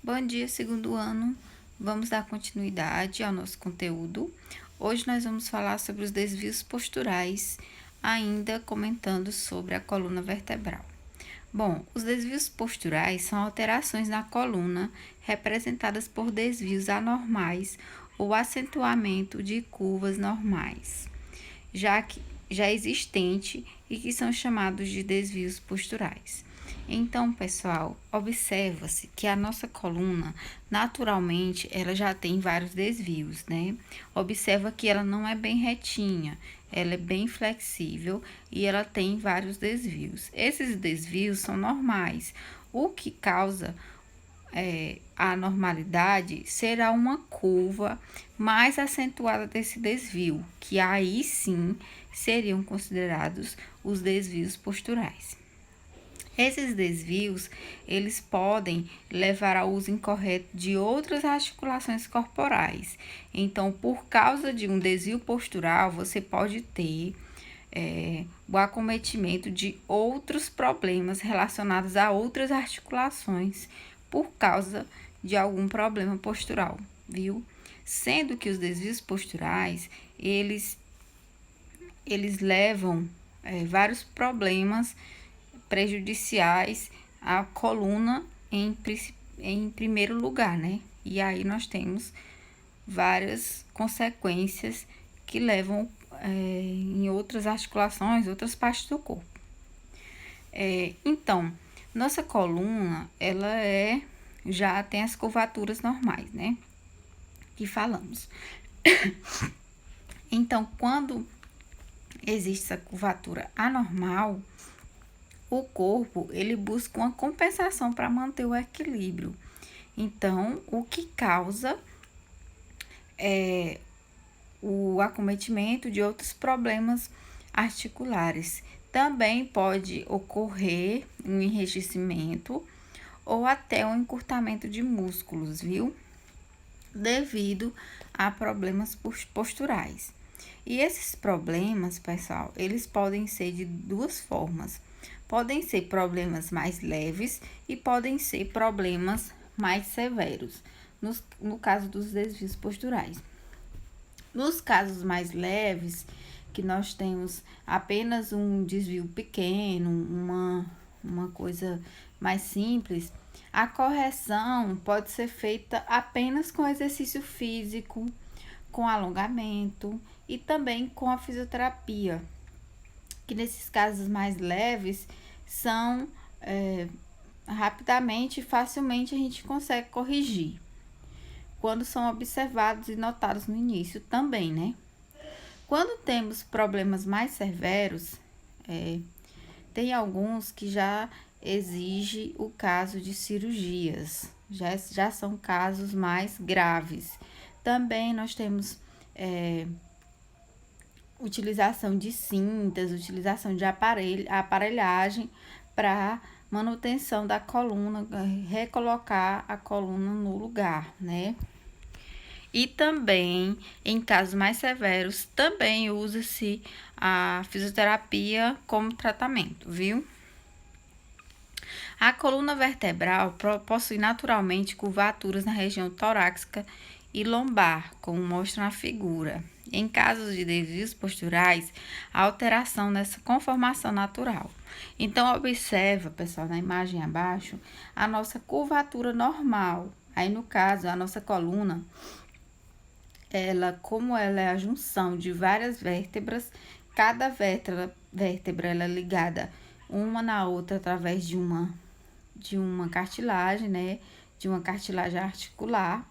Bom dia, segundo ano. Vamos dar continuidade ao nosso conteúdo. Hoje nós vamos falar sobre os desvios posturais, ainda comentando sobre a coluna vertebral. Bom, os desvios posturais são alterações na coluna representadas por desvios anormais ou acentuamento de curvas normais, já existente e que são chamados de desvios posturais. Então, pessoal, observa-se que a nossa coluna, naturalmente, ela já tem vários desvios, né? Observa que ela não é bem retinha, ela é bem flexível e ela tem vários desvios. Esses desvios são normais. O que causa a normalidade será uma curva mais acentuada desse desvio, que aí sim seriam considerados os desvios posturais. Esses desvios, eles podem levar ao uso incorreto de outras articulações corporais. Então, por causa de um desvio postural, você pode ter o acometimento de outros problemas relacionados a outras articulações por causa de algum problema postural, viu? Sendo que os desvios posturais, eles levam vários problemas prejudiciais à coluna em primeiro lugar, né? E aí nós temos várias consequências que levam em outras articulações, outras partes do corpo. Então, nossa coluna, ela já tem as curvaturas normais, né? Que falamos. Então, quando existe essa curvatura anormal, o corpo, ele busca uma compensação para manter o equilíbrio. Então, o que causa o acometimento de outros problemas articulares. Também pode ocorrer um enrijecimento ou até um encurtamento de músculos, viu? Devido a problemas posturais. E esses problemas, pessoal, eles podem ser de duas formas. Podem ser problemas mais leves e podem ser problemas mais severos, no caso dos desvios posturais. Nos casos mais leves, que nós temos apenas um desvio pequeno, uma coisa mais simples, a correção pode ser feita apenas com exercício físico, com alongamento e também com a fisioterapia, que nesses casos mais leves são rapidamente e facilmente a gente consegue corrigir, quando são observados e notados no início também, né? Quando temos problemas mais severos, tem alguns que já exige o caso de cirurgias, já são casos mais graves. Também nós temos utilização de cintas, utilização de aparelhagem para manutenção da coluna, recolocar a coluna no lugar, né? E também, em casos mais severos, também usa-se a fisioterapia como tratamento, viu? A coluna vertebral possui naturalmente curvaturas na região torácica e lombar, como mostra na figura. Em casos de desvios posturais, a alteração nessa conformação natural. Então, observa, pessoal, na imagem abaixo, a nossa curvatura normal. Aí, no caso, a nossa coluna, como ela é a junção de várias vértebras, cada vértebra ela é ligada uma na outra através de uma cartilagem, né? De uma cartilagem articular.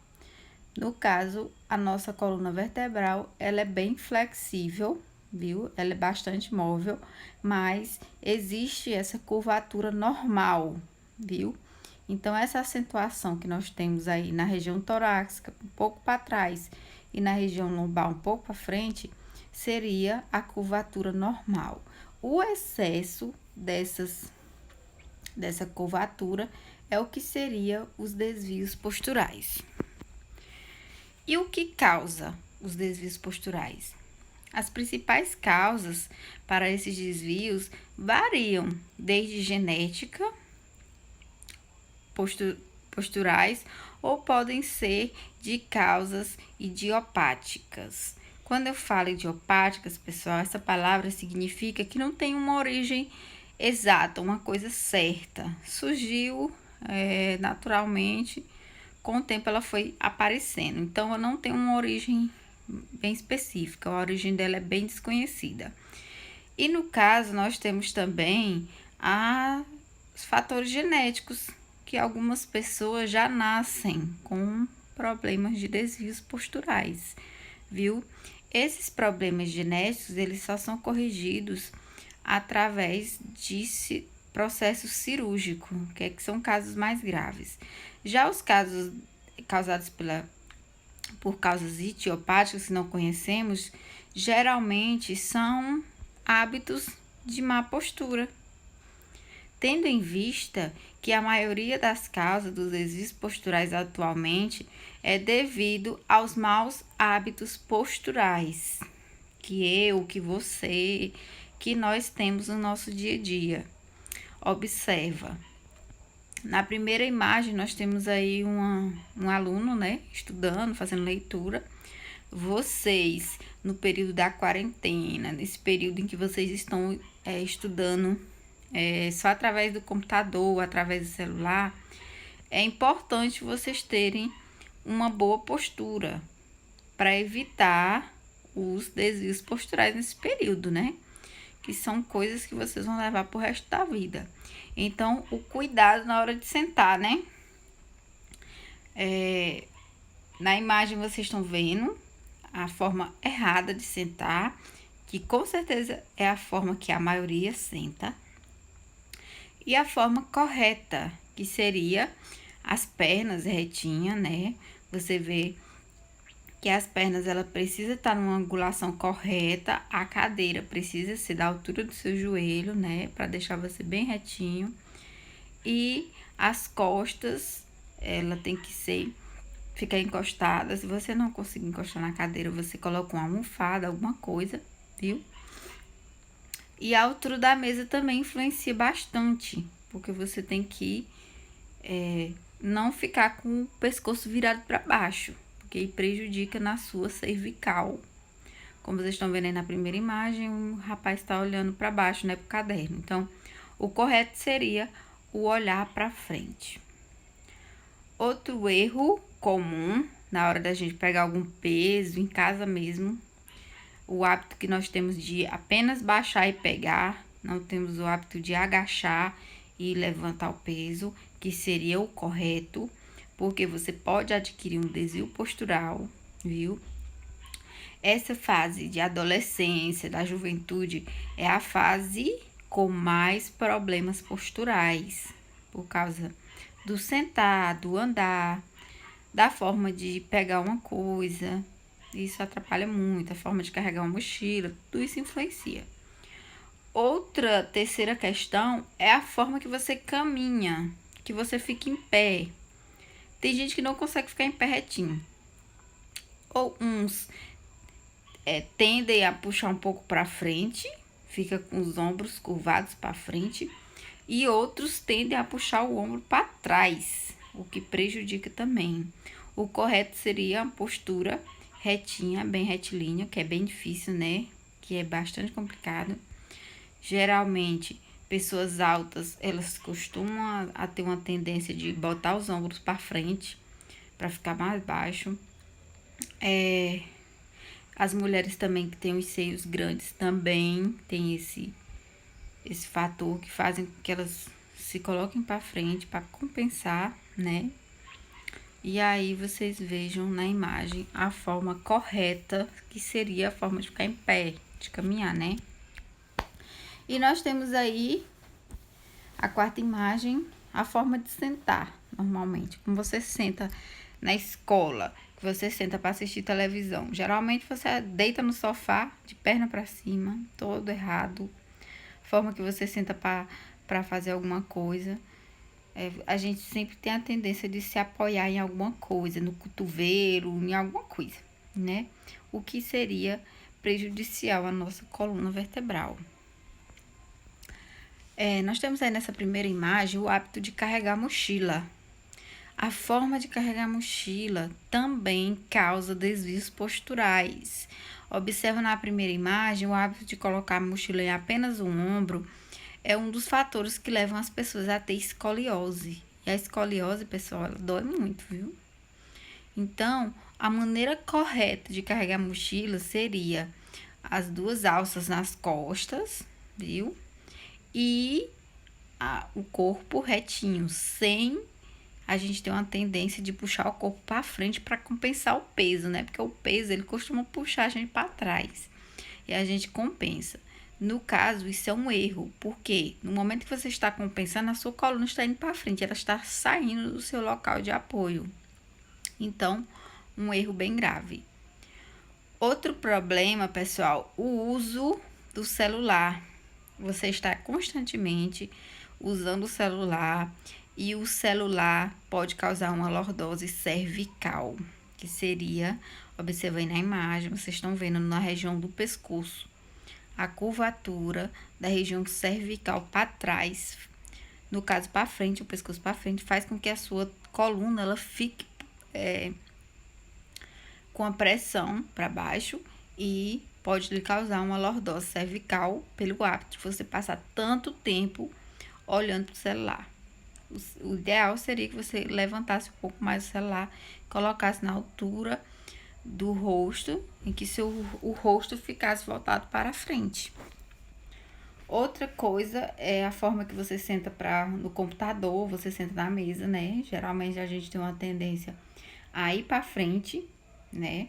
No caso, a nossa coluna vertebral, ela é bem flexível, viu? Ela é bastante móvel, mas existe essa curvatura normal, viu? Então, essa acentuação que nós temos aí na região torácica, um pouco para trás, e na região lombar, um pouco para frente, seria a curvatura normal. O excesso dessa curvatura é o que seria os desvios posturais. E o que causa os desvios posturais? As principais causas para esses desvios variam desde genética, posturais ou podem ser de causas idiopáticas. Quando eu falo idiopáticas, pessoal, essa palavra significa que não tem uma origem exata, uma coisa certa. Surgiu naturalmente, com o tempo ela foi aparecendo. Então, ela não tem uma origem bem específica, a origem dela é bem desconhecida. E no caso, nós temos também os fatores genéticos, que algumas pessoas já nascem com problemas de desvios posturais, viu? Esses problemas genéticos, eles só são corrigidos através de processo cirúrgico, que são casos mais graves. Já os casos causados por causas idiopáticas que não conhecemos, geralmente são hábitos de má postura. Tendo em vista que a maioria das causas dos desvios posturais atualmente é devido aos maus hábitos posturais que você, que nós temos no nosso dia a dia. Observa. Na primeira imagem, nós temos aí um aluno, né, estudando, fazendo leitura. Vocês, no período da quarentena, nesse período em que vocês estão estudando só através do computador, através do celular, é importante vocês terem uma boa postura para evitar os desvios posturais nesse período, né? Que são coisas que vocês vão levar pro resto da vida. Então, o cuidado na hora de sentar, né? Na imagem vocês estão vendo a forma errada de sentar, que com certeza é a forma que a maioria senta. E a forma correta, que seria as pernas retinhas, né? Você vê que as pernas, ela precisa estar numa angulação correta, a cadeira precisa ser da altura do seu joelho, né? Para deixar você bem retinho. E as costas, ela tem que ficar encostada. Se você não conseguir encostar na cadeira, você coloca uma almofada, alguma coisa, viu? E a altura da mesa também influencia bastante, porque você tem que não ficar com o pescoço virado para baixo, porque prejudica na sua cervical. Como vocês estão vendo aí na primeira imagem, o rapaz está olhando para baixo, né, para o caderno. Então, o correto seria o olhar para frente. Outro erro comum na hora da gente pegar algum peso em casa mesmo, o hábito que nós temos de apenas baixar e pegar, não temos o hábito de agachar e levantar o peso, que seria o correto, porque você pode adquirir um desvio postural, viu? Essa fase de adolescência, da juventude, é a fase com mais problemas posturais, por causa do sentar, do andar, da forma de pegar uma coisa. Isso atrapalha muito, a forma de carregar uma mochila, tudo isso influencia. Outra terceira questão é a forma que você caminha, que você fica em pé. Tem gente que não consegue ficar em pé retinho. Ou uns tendem a puxar um pouco para frente, fica com os ombros curvados para frente, e outros tendem a puxar o ombro para trás, o que prejudica também. O correto seria a postura retinha, bem retilínea, que é bem difícil, né? Que é bastante complicado. Geralmente, pessoas altas, elas costumam a ter uma tendência de botar os ombros para frente, para ficar mais baixo. As mulheres também que têm os seios grandes também tem esse fator que fazem com que elas se coloquem para frente para compensar, né? E aí vocês vejam na imagem a forma correta, que seria a forma de ficar em pé, de caminhar, né? E nós temos aí a quarta imagem, a forma de sentar, normalmente. Como você senta na escola, que você senta para assistir televisão. Geralmente você deita no sofá, de perna para cima, todo errado. Forma que você senta para fazer alguma coisa. A gente sempre tem a tendência de se apoiar em alguma coisa, no cotovelo, em alguma coisa, né? O que seria prejudicial à nossa coluna vertebral. Nós temos aí nessa primeira imagem o hábito de carregar mochila. A forma de carregar a mochila também causa desvios posturais. Observa na primeira imagem, o hábito de colocar a mochila em apenas um ombro é um dos fatores que levam as pessoas a ter escoliose. E a escoliose, pessoal, ela dói muito, viu? Então, a maneira correta de carregar a mochila seria as duas alças nas costas, viu? E o corpo retinho, sem a gente ter uma tendência de puxar o corpo para frente para compensar o peso, né? Porque o peso, ele costuma puxar a gente para trás. E a gente compensa. No caso, isso é um erro, porque no momento que você está compensando, a sua coluna está indo para frente, ela está saindo do seu local de apoio. Então, um erro bem grave. Outro problema, pessoal, o uso do celular. Você está constantemente usando o celular e o celular pode causar uma lordose cervical, que seria, observa aí na imagem, vocês estão vendo na região do pescoço, a curvatura da região cervical para trás, no caso para frente, o pescoço para frente, faz com que a sua coluna ela fique com a pressão para baixo e pode lhe causar uma lordose cervical pelo hábito de você passar tanto tempo olhando para o celular. O ideal seria que você levantasse um pouco mais o celular, colocasse na altura do rosto, em que o rosto ficasse voltado para a frente. Outra coisa é a forma que você senta no computador, você senta na mesa, né? Geralmente a gente tem uma tendência a ir para frente, né?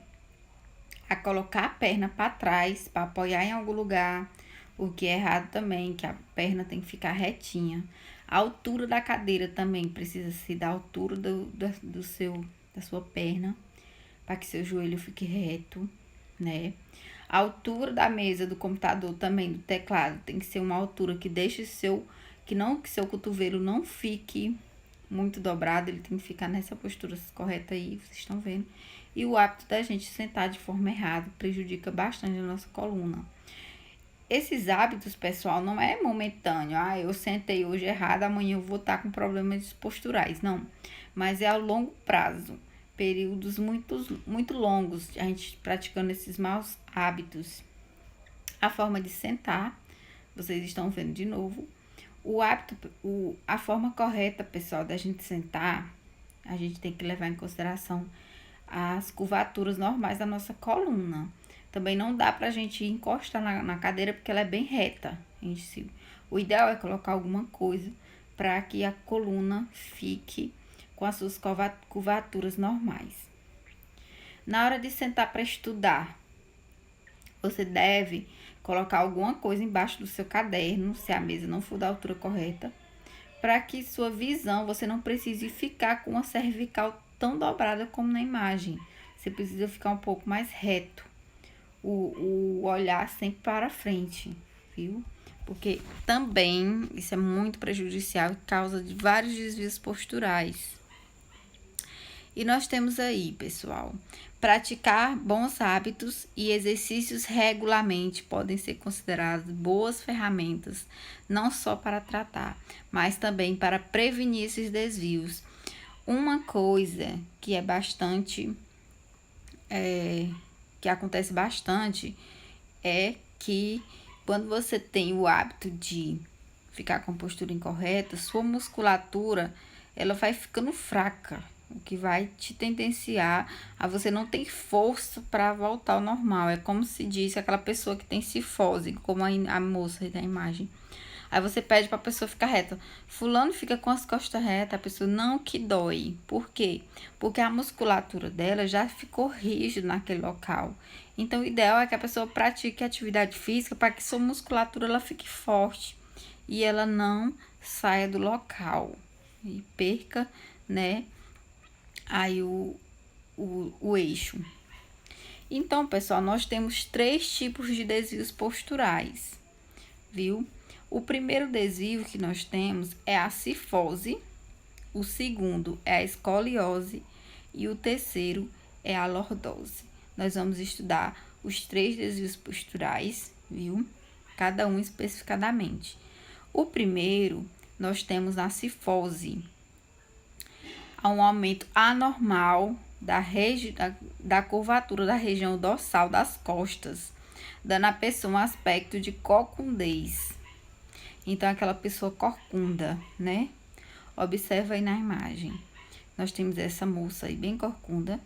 A colocar a perna para trás, para apoiar em algum lugar, o que é errado também, que a perna tem que ficar retinha. A altura da cadeira também precisa ser da altura da sua perna, para que seu joelho fique reto, né? A altura da mesa do computador também, do teclado, tem que ser uma altura que deixe que seu cotovelo não fique muito dobrado, ele tem que ficar nessa postura correta aí, vocês estão vendo. E o hábito da gente sentar de forma errada prejudica bastante a nossa coluna. Esses hábitos, pessoal, não é momentâneo. Eu sentei hoje errado, amanhã eu vou estar com problemas posturais. Não, mas é a longo prazo. Períodos muito longos, a gente praticando esses maus hábitos. A forma de sentar, vocês estão vendo de novo. A forma correta, pessoal, da gente sentar, a gente tem que levar em consideração as curvaturas normais da nossa coluna. Também não dá pra gente encostar na cadeira porque ela é bem reta. O ideal é colocar alguma coisa para que a coluna fique com as suas curvaturas normais. Na hora de sentar para estudar, você deve colocar alguma coisa embaixo do seu caderno, se a mesa não for da altura correta, para que sua visão, você não precise ficar com a cervical tão dobrada como na imagem. Você precisa ficar um pouco mais reto. O olhar sempre para frente, viu? Porque também isso é muito prejudicial e causa de vários desvios posturais. E nós temos aí, pessoal, praticar bons hábitos e exercícios regularmente podem ser considerados boas ferramentas, não só para tratar, mas também para prevenir esses desvios. Uma coisa que é bastante, que acontece bastante, é que quando você tem o hábito de ficar com a postura incorreta, sua musculatura ela vai ficando fraca, o que vai te tendenciar a você não ter força para voltar ao normal. É como se diz aquela pessoa que tem cifose, como a moça da imagem. Aí você pede para a pessoa ficar reta. Fulano fica com as costas retas, a pessoa não que dói. Por quê? Porque a musculatura dela já ficou rígida naquele local. Então, o ideal é que a pessoa pratique atividade física para que sua musculatura ela fique forte e ela não saia do local e perca, né, aí o eixo. Então, pessoal, nós temos 3 tipos de desvios posturais, viu? O primeiro desvio que nós temos é a cifose, o segundo é a escoliose e o terceiro é a lordose. Nós vamos estudar os 3 desvios posturais, viu? Cada um especificadamente. O primeiro, nós temos a cifose. a um aumento anormal da curvatura da região dorsal das costas, dando à pessoa um aspecto de corcundez. Então, aquela pessoa corcunda, né? Observa aí na imagem. Nós temos essa moça aí bem corcunda,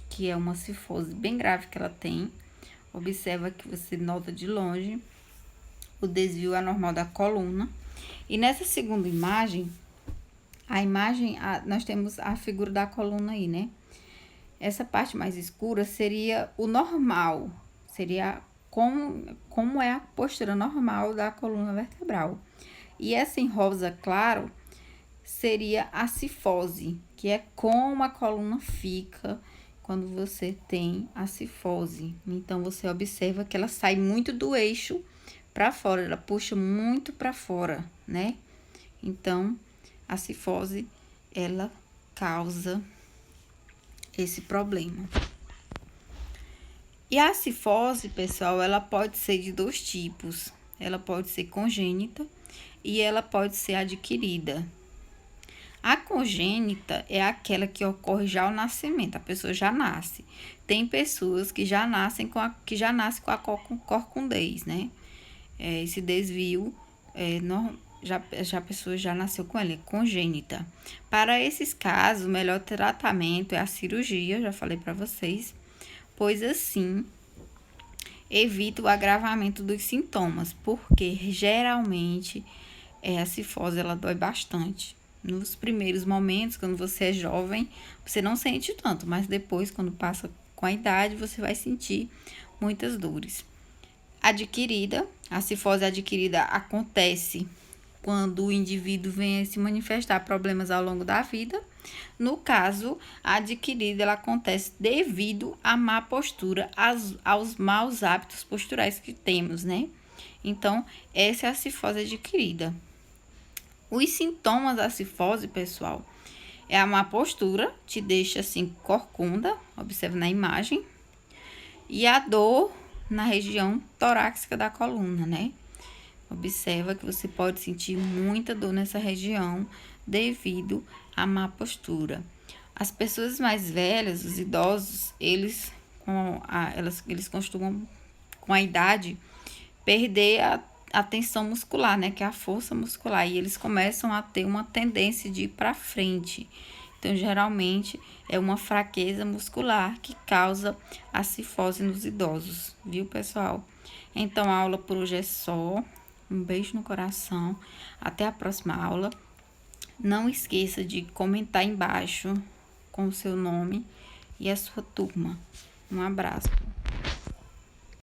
que é uma cifose bem grave que ela tem. Observa que você nota de longe o desvio anormal da coluna. E nessa segunda imagem, nós temos a figura da coluna aí, né? Essa parte mais escura seria o normal, seria como é a postura normal da coluna vertebral. E essa em rosa claro seria a cifose, que é como a coluna fica quando você tem a cifose. Então, você observa que ela sai muito do eixo para fora, ela puxa muito para fora, né? Então, a cifose, ela causa esse problema. E a cifose, pessoal, ela pode ser de dois tipos. Ela pode ser congênita e ela pode ser adquirida. A congênita é aquela que ocorre já ao nascimento, a pessoa já nasce. Tem pessoas que já nascem com a corcundez, né? Esse desvio, a pessoa já nasceu com ela, é congênita. Para esses casos, o melhor tratamento é a cirurgia, já falei para vocês, pois assim evita o agravamento dos sintomas, porque geralmente a cifose ela dói bastante. Nos primeiros momentos, quando você é jovem, você não sente tanto, mas depois, quando passa com a idade, você vai sentir muitas dores. Adquirida, a cifose adquirida acontece quando o indivíduo vem a se manifestar problemas ao longo da vida. No caso, a adquirida ela acontece devido à má postura, aos maus hábitos posturais que temos, né? Então, essa é a cifose adquirida. Os sintomas da cifose, pessoal, é a má postura, te deixa assim corcunda, observa na imagem, e a dor na região torácica da coluna, né? Observa que você pode sentir muita dor nessa região devido à má postura. As pessoas mais velhas, os idosos, eles costumam, com a idade, perder a tensão muscular, né? Que é a força muscular. E eles começam a ter uma tendência de ir para frente. Então, geralmente, é uma fraqueza muscular que causa a cifose nos idosos, viu, pessoal? Então, a aula por hoje é só. Um beijo no coração. Até a próxima aula. Não esqueça de comentar embaixo com o seu nome e a sua turma. Um abraço.